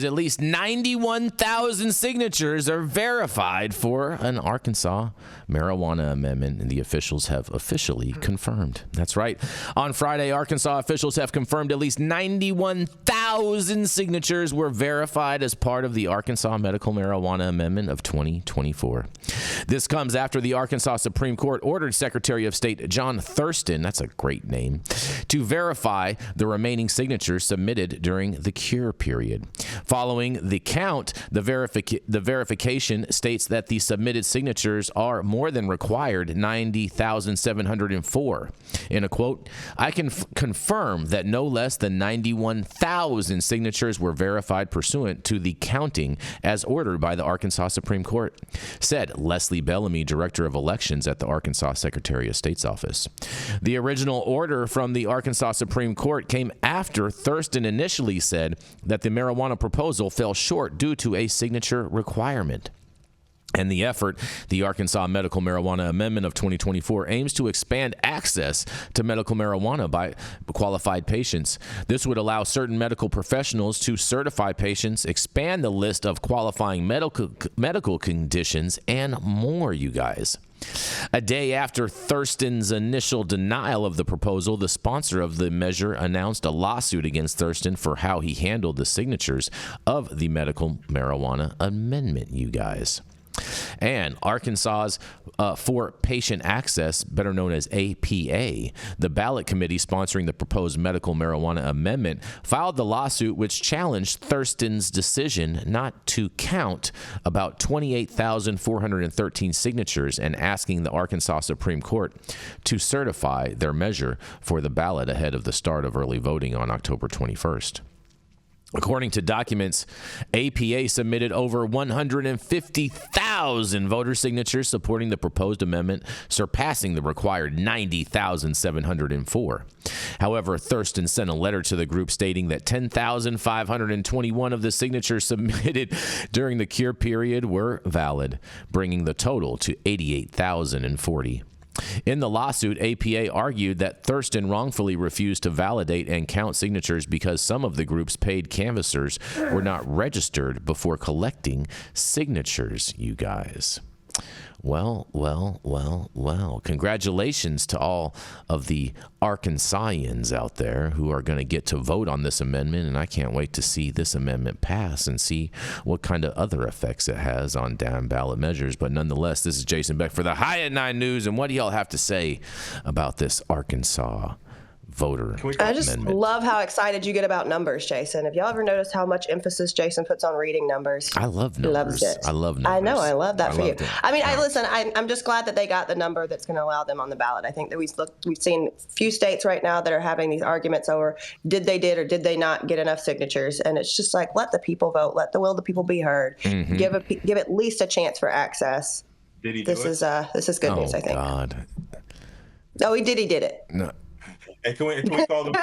At least 91,000 signatures are verified for an Arkansas marijuana amendment, and the officials have officially confirmed. That's right. On Friday, Arkansas officials have confirmed at least 91,000 signatures were verified as part of the Arkansas Medical Marijuana Amendment of 2024. This comes after the Arkansas Supreme Court ordered Secretary of State John Thurston, that's a great name, to verify the remaining signatures submitted during the cure period. Following the count, the verification states that the submitted signatures are more than required 90,704. In a quote, I can confirm that no less than 91,000 signatures were verified pursuant to the counting as ordered by the Arkansas Supreme Court, said Leslie Bellamy, Director of Elections at the Arkansas Secretary of State's office. The original order from the Arkansas Supreme Court came after Thurston initially said that the marijuana proposal fell short due to a signature requirement. And the effort, the Arkansas Medical Marijuana Amendment of 2024, aims to expand access to medical marijuana by qualified patients. This would allow certain medical professionals to certify patients, expand the list of qualifying medical conditions, and more, you guys. A day after Thurston's initial denial of the proposal, the sponsor of the measure announced a lawsuit against Thurston for how he handled the signatures of the Medical Marijuana Amendment, you guys. And Arkansas's for Patient Access, better known as APA, the ballot committee sponsoring the proposed medical marijuana amendment, filed the lawsuit which challenged Thurston's decision not to count about 28,413 signatures and asking the Arkansas Supreme Court to certify their measure for the ballot ahead of the start of early voting on October 21st. According to documents, APA submitted over 150,000 voter signatures supporting the proposed amendment, surpassing the required 90,704. However, Thurston sent a letter to the group stating that 10,521 of the signatures submitted during the cure period were valid, bringing the total to 88,040. In the lawsuit, APA argued that Thurston wrongfully refused to validate and count signatures because some of the group's paid canvassers were not registered before collecting signatures, you guys. Well. Congratulations to all of the Arkansasians out there who are going to get to vote on this amendment, and I can't wait to see this amendment pass and see what kind of other effects it has on down ballot measures. But nonetheless, this is Jason Beck for the High at 9 News, and what do y'all have to say about this Arkansas voter I just amendment? love how excited you get about numbers, Jason. Have y'all ever noticed how much emphasis Jason puts on reading numbers? I love numbers. Loves it. I love numbers. I know. I love that for you. It. I mean, I'm just glad that they got the number that's going to allow them on the ballot. I think that we've seen a few states right now that are having these arguments over did they not get enough signatures, and it's just like, let the people vote, let the will of the people be heard, give at least a chance for access. Did he do this it? This is good news, I think. God. No, he did it. No. Hey, can we call them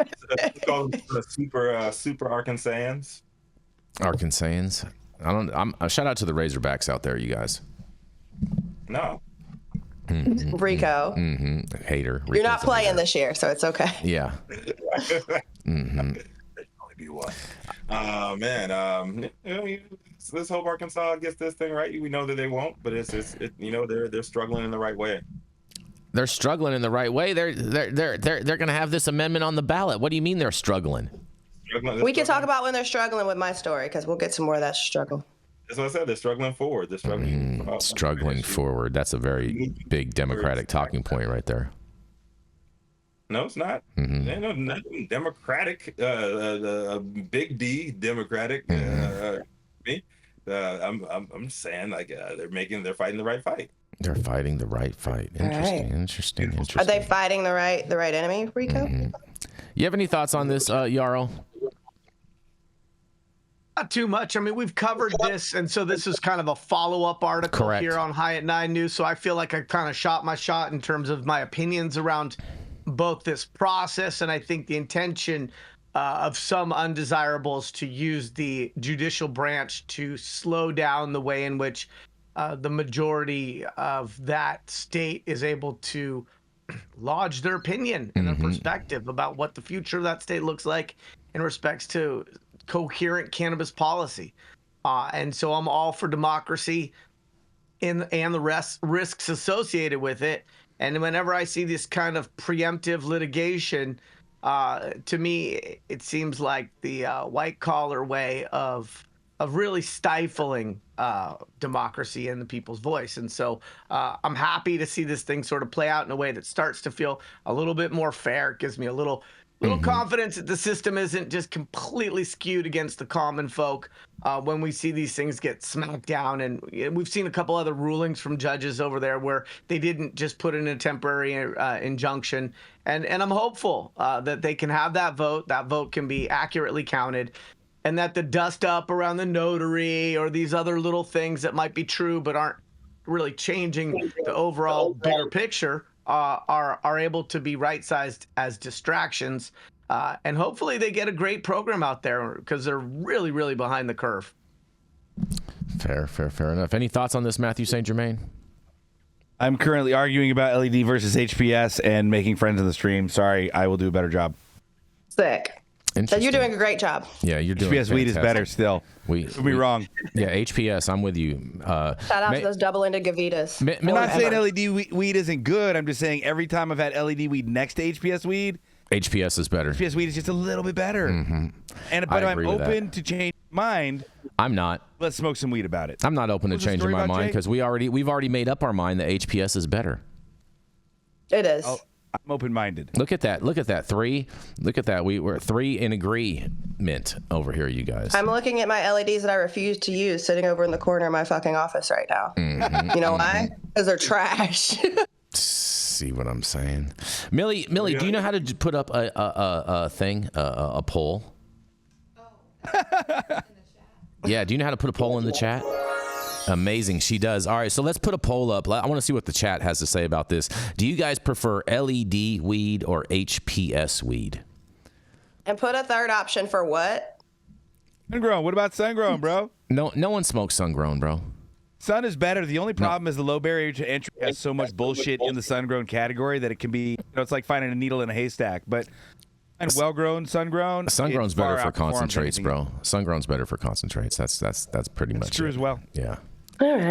super Arkansans? Arkansans. I'm shout out to the Razorbacks out there, you guys. No. Rico. Hater. You're not playing this year, so it's okay. Yeah. Only be one. Man. Let's hope Arkansas gets this thing right. We know that they won't, but they're struggling in the right way. They're struggling in the right way. They're going to have this amendment on the ballot. What do you mean they're struggling? We can talk about when they're struggling with my story, because we'll get some more of that struggle. That's what I said. They're struggling forward. They're struggling. Struggling forward. That's a very big Democratic talking point right there. No, it's not. There's no nothing Democratic. Big D Democratic. Me. I'm saying they're fighting the right fight. They're fighting the right fight. Interesting. Are they fighting the right enemy, Rico? You have any thoughts on this, Yarrow? Not too much. I mean, we've covered this, and so this is kind of a follow-up article here on High at 9 News. So I feel like I kind of shot my shot in terms of my opinions around both this process, and I think the intention of some undesirables to use the judicial branch to slow down the way in which the majority of that state is able to lodge their opinion and their perspective about what the future of that state looks like in respects to coherent cannabis policy. And so I'm all for democracy and the risks associated with it. And whenever I see this kind of preemptive litigation, to me, it seems like the white collar way of really stifling democracy and the people's voice. And so I'm happy to see this thing sort of play out in a way that starts to feel a little bit more fair. It gives me a little confidence that the system isn't just completely skewed against the common folk when we see these things get smacked down. And we've seen a couple other rulings from judges over there where they didn't just put in a temporary injunction. And I'm hopeful that they can have that vote can be accurately counted, and that the dust up around the notary or these other little things that might be true but aren't really changing the overall bigger picture are able to be right-sized as distractions. And hopefully they get a great program out there, because they're really, really behind the curve. Fair enough. Any thoughts on this, Mathieu St. Germain? I'm currently arguing about LED versus HPS and making friends in the stream. Sorry, I will do a better job. Sick. So you're doing a great job. Yeah, you're doing HPS fantastic. weed is better still. Don't be wrong. Yeah, HPS, I'm with you. Shout out to those double-ended Gavitas. I'm not saying LED weed isn't good. I'm just saying every time I've had LED weed next to HPS weed, HPS is better. HPS weed is just a little bit better. Mm-hmm. But I'm open to change my mind. I'm not. Let's smoke some weed about it. I'm not open to changing my mind, because we've already made up our mind that HPS is better. It is. I'm open-minded. Look at that. Look at that. Three. Look at that. We're three in agreement over here, you guys. I'm looking at my LEDs that I refuse to use sitting over in the corner of my fucking office right now. Mm-hmm. You know why? Because they're trash. See what I'm saying? Millie, do you know how to put up a thing, a poll? Yeah, do you know how to put a poll in the chat? Amazing, she does. All right, so let's put a poll up. I want to see what the chat has to say about this. Do you guys prefer LED weed or HPS weed? And put a third option for what? Sungrown. What about sun-grown, bro? No one smokes sun-grown, bro. Sun is better. The only problem is the low barrier to entry has so much bullshit in the sun-grown category that it can be, it's like finding a needle in a haystack. But well-grown, sun-grown. Sun-grown's better for concentrates, bro. Sun-grown's better for concentrates. That's pretty much true as well. Yeah. All right.